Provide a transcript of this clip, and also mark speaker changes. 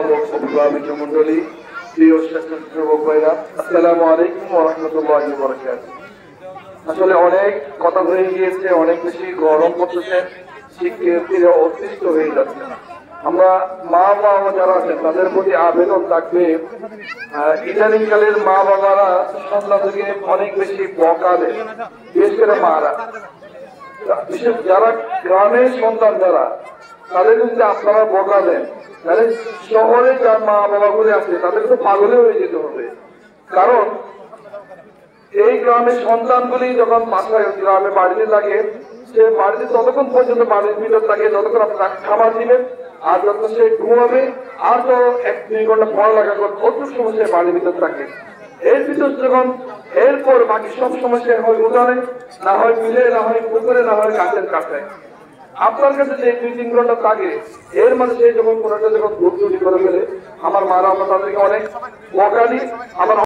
Speaker 1: অভিভাবক অভিভাবিকা মন্ডলী, প্রিয় স্বেচ্ছাসেবক ভাইরা, আসসালামু আলাইকুম ওয়া রাহমাতুল্লাহি ওয়া বারাকাতুহু। আসলে অনেক কথা হয়ে গিয়েছে, অনেক বেশি গরম পড়তেছে, শিক্ষার্থীরা অতিষ্ঠ হয়ে যাচ্ছে। আমরা মা বাবা যারা আছেন তাদের প্রতি আবেদন থাকবে, ইদানিং কালের মা বাবারা সন্তানদেরকে অনেক বেশি বকা দেয়, বিশেষ করে মারা। বিশেষ যারা গ্রামের সন্তান যারা, তাদের যদি আপনারা বকা দেন, তাহলে শহরে যার মা বাবা গুলি আছে তাদের তো পাগলে হয়ে যেতে হবে। কারণ এই গ্রামের সন্তানগুলি যখন বাসায় গ্রামে বাড়িতে থাকে, সে বাড়িতে ততক্ষণ পর্যন্ত বাড়ির ভিতর থাকে যতক্ষণ আপনার খাবার দিবেন, আর যখন সে ঘুমাবে আর তো 1-2 ঘন্টা পড়ালেখা করবে, অত সময় সে বাড়ির ভিতর থাকে। এর ভিতর যখন এরপর বাকি সব সমস্যা হয় উঠানে, না হয় মিলে, না হয় পুকুরে, না হয় গাছের কাছে। আপনার কাছে যে 2-3 ঘন্টা থাকে, এর মাঝে সে যখন কোনোটা যখন ভুল ত্রুটি করে ফেলে, আমার মারা আমরা তাদেরকে অনেক বকা দিই। আমার